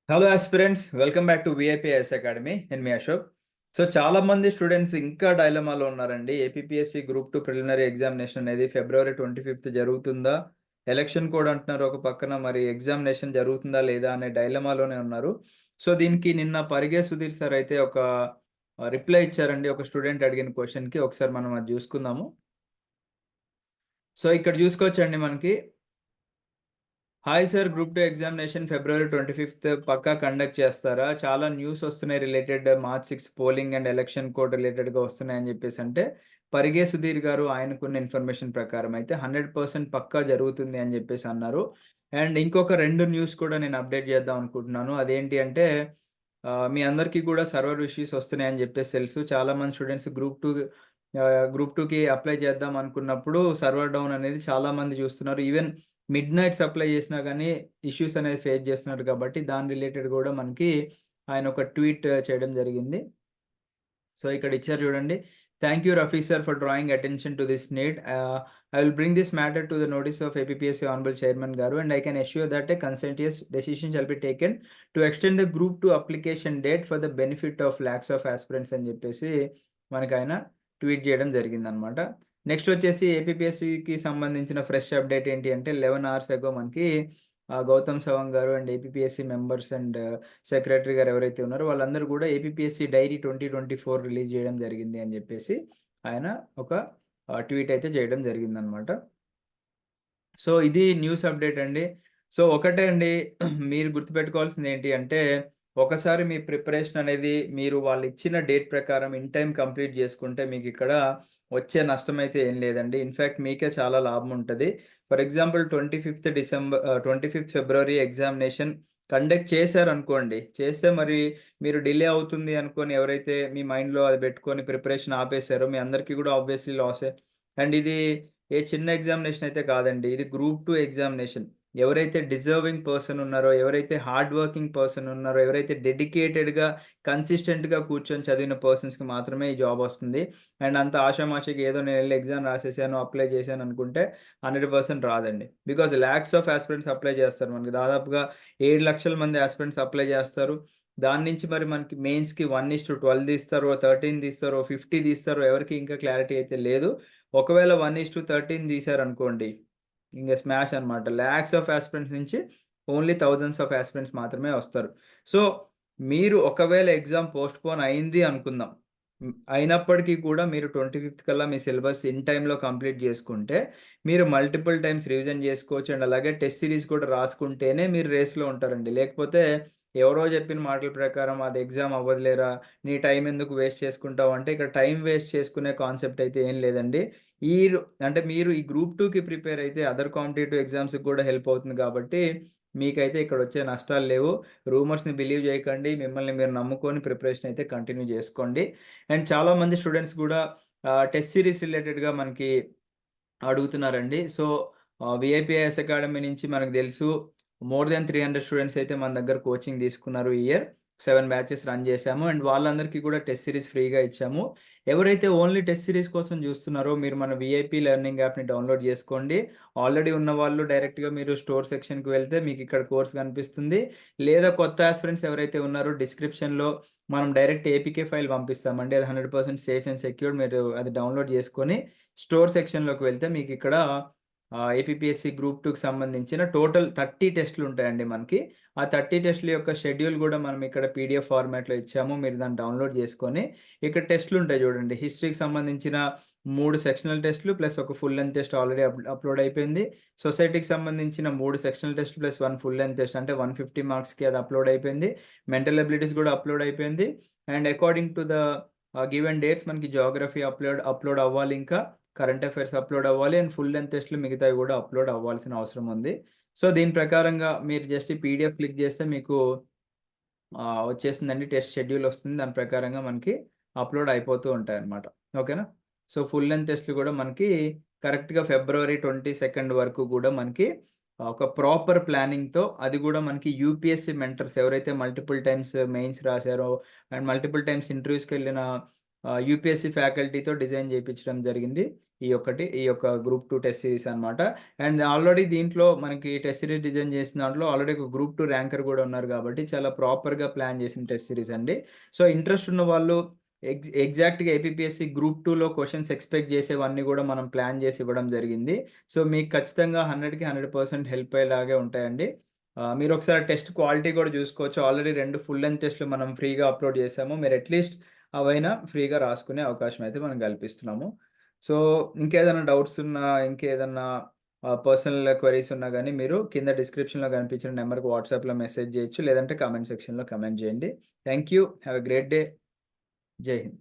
Hello aspirants, welcome back to VIPS academy. నేను మీ Ashok. So చాలా మంది స్టూడెంట్స్ ఇంకా డైలమాలో ఉన్నారండి. ఏపీపీఎస్సీ గ్రూప్ 2 ప్రిలిమినరీ ఎగ్జామినేషన్ అనేది ఫిబ్రవరి 25థ్ జరుగుతుందా? ఎలక్షన్ కోడ్ అంటున్నారు ఒక పక్కన. మరి ఎగ్జామినేషన్ జరుగుతుందా లేదా అనే డైలమాలోనే ఉన్నారు. సో దీనికి నిన్న పరిగే సుధీర్ సార్ అయితే ఒక రిప్లై ఇచ్చారండి ఒక స్టూడెంట్ అడిగిన క్వెషన్‌కి. ఒకసారి మనం అది చూసుకుందాము. సో ఇక్కడ చూసుకోవచ్చండి మనకి. హాయ్ సార్, గ్రూప్ 2 ఎగ్జామినేషన్ ఫిబ్రవరి 25థ్ పక్కా కండక్ట్ చేస్తారా? చాలా న్యూస్ వస్తున్నాయి related March 6 polling and election code రిలేటెడ్‌గా వస్తున్నాయని చెప్పేసంటే, పరిగే సుధీర్ గారు ఆయనకున్న ఇన్ఫర్మేషన్ ప్రకారం అయితే 100% పక్కా జరుగుతుంది అని చెప్పేసి అన్నారు. అండ్ ఇంకొక 2 న్యూస్ కూడా నేను అప్డేట్ చేద్దాం అనుకుంటున్నాను. అదేంటి అంటే మీ అందరికీ కూడా సర్వర్ ఇష్యూస్ వస్తున్నాయని చెప్పేసి తెలుసు. చాలామంది స్టూడెంట్స్ గ్రూప్ 2కి అప్లై చేద్దాం అనుకున్నప్పుడు సర్వర్ డౌన్ అనేది చాలామంది చూస్తున్నారు. ఈవెన్ మిడ్‌నైట్స్ అప్లై చేసినా గానీ ఇష్యూస్ అనేది ఫేస్ చేస్తున్నారు కాబట్టి, దాని రిలేటెడ్ గూడా మనకి ఆయన ఒక ట్వీట్ చేయడం జరిగింది. సో, ఇక్కడ ఇచ్చారు చూడండి. Thank you Rafi sir for drawing attention to this need. I will bring this matter to the notice of APPSC honourable chairman గారు and I can assure that a conscientious decision shall be taken to extend the group 2 application date for the benefit of lakhs of aspirants అని జెప్పేసి మనకాయన tweet జేయడం జరిగిందనమాట. Next వచ్చేసి ఏపీపీఎస్సీకి సంబంధించిన fresh update ఏంటి అంటే 11 hours అగో మనకి గౌతమ్ సవాంగ్ గారు and APPSC members and secretary గారు ఎవరైతే ఉన్నారో వాళ్ళందరూ గూడా ఏపీపీఎస్సీ డైరీ 2024 రిలీజ్ జేయడం జరిగింది అని జెప్పేసి ఆయన ఒక ట్వీట్ అయితే జేయడం జరిగిందనమాట. సో, ఇది న్యూస్ అప్డేట్ అండి. సో, ఒకటే అండి. మీరు గుర్తుపెట్టుకోవాల్సిందేంటి అంటే, ఒకసారి మీ ప్రిపరేషన్ అనేది మీరు వాళ్ళిచ్చిన డేట్ ప్రకారం ఇన్ టైమ్ కంప్లీట్ జేసుకుంటే మీకిక్కడ వచ్చే నష్టమైతే ఏం లేదండి. ఇన్‌ఫాక్ట్ మీకే చాలా లాభం ఉంటది. ఫర్ ఎగ్జాంపుల్ 25థ్ ఫిబ్రవరి ఎగ్జామినేషన్ కండక్ట్ చేశారనుకోండి. చేస్తే మరి మీరు డిలే అవుతుంది అనుకోని ఎవరైతే మీ మైండ్‌లో అది బెట్టుకొని ప్రిపరేషన్ ఆపేసారో మీ అందరికీ గూడా ఆబ్వియస్‌లీ లాసే. అండ్ ఇది ఏ చిన్న ఎగ్జామినేషన్ అయితే కాదండి. ఇది గ్రూప్ 2 ఎగ్జామినేషన్. ఎవరైతే డిజర్వింగ్ పర్సన్ ఉన్నారో, ఎవరైతే హార్డ్ వర్కింగ్ పర్సన్ ఉన్నారో, ఎవరైతే డెడికేటెడ్‌గా, కన్సిస్టెంట్‌గా కూర్చొని చదివిన పర్సన్స్‌కి మాత్రమే ఈ జాబ్ వస్తుంది. అండ్ అంత ఆషామాషీగా ఏదో నేనెళ్లి ఎగ్జామ్ రాసేసాను, అప్లై చేశాను అనుకుంటే 100% రాదండి. Because lakhs of aspirants apply చేస్తారు. మనకి దాదాపుగా 7,00,000 మంది యాస్పిరెంట్స్ అప్లై చేస్తారు. దాని నుంచి మరి మనకి మెయిన్స్‌కి 1:12 తీస్తారో, 13 తీస్తారో, 50 తీస్తారో ఎవరికీ ఇంకా క్లారిటీ అయితే లేదు. ఒకవేళ 1:13 తీశారనుకోండి, ఇంగ స్మాష్ అన్నమాట. లాక్స్ ఆఫ్ యాస్పిరెంట్స్ నుంచి ఓన్లీ థౌసండ్స్ ఆఫ్ యాస్పిరెంట్స్ మాత్రమే వస్తారు. సో, మీరు ఒకవేళ ఎగ్జామ్ పోస్ట్‌పోన్ అయింది అనుకుందాం. అయినప్పటికీ కూడా మీరు 25థ్ కల్లా మీ సిలబస్ ఇన్ టైమ్‌లో కంప్లీట్ చేసుకుంటే, మీరు మల్టిపుల్ టైమ్స్ రివిజన్ చేసుకోవచ్చు. అండ్ అలాగే టెస్ట్ సీరీస్ కూడా రాసుకుంటేనే మీరు రేస్‌లో ఉంటారండి. లేకపోతే ఎవరో చెప్పిన మాటల ప్రకారం అది ఎగ్జామ్ అవ్వదులేరా, నీ టైం ఎందుకు వేస్ట్ చేసుకుంటావు అంటే, ఇక్కడ టైం వేస్ట్ చేసుకునే కాన్సెప్ట్ అయితే ఏం లేదండి. ఈరు అంటే మీరు ఈ గ్రూప్ 2కి ప్రిపేర్ అయితే అదర్ కాంపిటీటివ్ ఎగ్జామ్స్‌కి కూడా హెల్ప్ అవుతుంది కాబట్టి, మీకైతే ఇక్కడొచ్చే నష్టాలు లేవు. రూమర్స్‌ని బిలీవ్ చేయకండి. మిమ్మల్ని మీరు నమ్ముకొని ప్రిపరేషన్ అయితే కంటిన్యూ చేసుకోండి. అండ్ చాలామంది స్టూడెంట్స్ గూడా టెస్ట్ సిరీస్ రిలేటెడ్‌గా మనకి అడుగుతున్నారండి. సో, వీఐపీఐఎస్ అకాడమీ నుంచి మనకు తెలుసు మోర్ దాన్ 300 స్టూడెంట్స్ అయితే మన దగ్గర కోచింగ్ తీసుకున్నారు ఈ ఇయర్. 7 బ్యాచెస్ రన్ చేశాము. అండ్ వాళ్ళందరికీ కూడా టెస్ట్ సిరీస్ ఫ్రీగా ఇచ్చాము. ఎవరైతే ఓన్లీ టెస్ట్ సిరీస్ కోసం చూస్తున్నారో మీరు మన వీఐపీ లెర్నింగ్ యాప్‌ని డౌన్‌లోడ్ చేసుకోండి. ఆల్రెడీ ఉన్నవాళ్ళు డైరెక్ట్‌గా మీరు స్టోర్ సెక్షన్‌కి వెళ్తే మీకిక్కడ కోర్స్ కనిపిస్తుంది. లేదా కొత్త యాస్పిరెంట్స్ ఎవరైతే ఉన్నారో డిస్క్రిప్షన్‌లో మనం డైరెక్ట్ ఏపీకే ఫైల్ పంపిస్తామండి. అది 100% సేఫ్ అండ్ సెక్యూర్డ్. మీరు అది డౌన్‌లోడ్ చేసుకొని స్టోర్ సెక్షన్‌లోకి వెళ్తే మీకిక్కడ ఏపీపీఎస్సీ గ్రూప్ 2కి సంబంధించిన టోటల్ 30 టెస్ట్‌లుంటాయండి మనకి. ఆ 30 టెస్ట్‌ల యొక్క షెడ్యూల్ గూడా మనం ఇక్కడ పీడీఎఫ్ ఫార్మాట్‌లో ఇచ్చాము. మీరు దాన్ని డౌన్‌లోడ్ చేసుకొని, ఇక్కడ టెస్ట్‌లుంటాయి చూడండి. హిస్టరీకి సంబంధించిన 3 సెక్షనల్ టెస్ట్‌లు ప్లస్ ఒక full length test already upload అయిపోయింది. సొసైటీకి సంబంధించిన 3 సెక్షనల్ టెస్ట్‌లు ప్లస్ 1 ఫుల్ లెంగ్త్ టెస్ట్ అంటే 150 మార్క్స్‌కి అది అప్‌లోడ్ అయిపోయింది. మెంటల్ ఎబిలిటీస్ గూడా అప్‌లోడ్ అయిపోయింది. And according to the given dates మనకి జియోగ్రఫీ అప్‌లోడ్ అప్‌లోడ్ అవ్వాలి ఇంకా. కరెంట్ అఫైర్స్ అప్‌లోడ్ అవ్వాలి. అండ్ ఫుల్ లెంగ్త్ టెస్ట్‌లు మిగతావి గూడా అప్‌లోడ్ అవ్వాల్సిన అవసరం ఉంది. సో, దీని ప్రకారంగా మీరు జస్ట్ ఈ పీడీఎఫ్ క్లిక్ చేస్తే మీకు వచ్చేసిందండి. టెస్ట్ షెడ్యూల్ వస్తుంది. దాని ప్రకారంగా మనకి అప్‌లోడ్ అయిపోతూ ఉంటాయన్నమాట. ఓకేనా? సో, ఫుల్ లెంగ్త్ టెస్ట్‌లు గూడా మనకి కరెక్ట్‌గా ఫిబ్రవరి 22 వరకు గూడా మనకి ఒక ప్రాపర్ ప్లానింగ్‌తో అది గూడా మనకి యూపీఎస్సీ మెంటర్స్ ఎవరైతే మల్టిపుల్ టైమ్స్ మెయిన్స్ రాసారో అండ్ మల్టిపుల్ టైమ్స్ ఇంటర్వ్యూస్‌కెళ్ళిన యూపీఎస్సీ ఫ్యాకల్టీతో డిజైన్ చేపించడం జరిగింది. ఈ యొక్క గ్రూప్ 2 టెస్ట్ సిరీస్ అన్నమాట. అండ్ ఆల్రెడీ దీంట్లో మనకి టెస్ట్ సిరీస్ డిజైన్ చేసిన దాంట్లో ఆల్రెడీ ఒక గ్రూప్ 2 ర్యాంకర్ గూడా ఉన్నారు గాబట్టి, చాలా ప్రాపర్‌గా ప్లాన్ చేసిన టెస్ట్ సిరీస్ అండి. సో, ఇంట్రెస్ట్ ఉన్న వాళ్ళు ఎగ్జాక్ట్‌గా ఏపీపీఎస్సీ గ్రూప్ 2లో క్వెషన్స్ ఎక్స్‌పెక్ట్ చేసేవన్నీ గూడా మనం ప్లాన్ చేసి ఇవ్వడం జరిగింది. సో, మీకు ఖచ్చితంగా 100కి 100% హెల్ప్ అయ్యేలాగే ఉంటాయండి. మీరొకసారి టెస్ట్ క్వాలిటీ కూడా చూసుకోవచ్చు. ఆల్రెడీ 2 ఫుల్ లెంగ్త్ టెస్ట్‌లు మనం ఫ్రీగా అప్‌లోడ్ చేసాము. మీరు అట్‌లీస్ట్ అవైనా ఫ్రీగా రాసుకునే అవకాశం అయితే మనం కల్పిస్తున్నాము. సో, ఇంకేదైనా డౌట్స్ ఉన్నా, ఇంకేదన్నా పర్సనల్ క్వెరీస్ ఉన్నా గాని మీరు కింద డిస్క్రిప్షన్‌లో కనిపించిన నంబర్‌కి వాట్సాప్‌లో మెసేజ్ చేయొచ్చు. లేదంటే కామెంట్ సెక్షన్‌లో కామెంట్ చేయండి. Thank you. Have a great day. జై హింద్.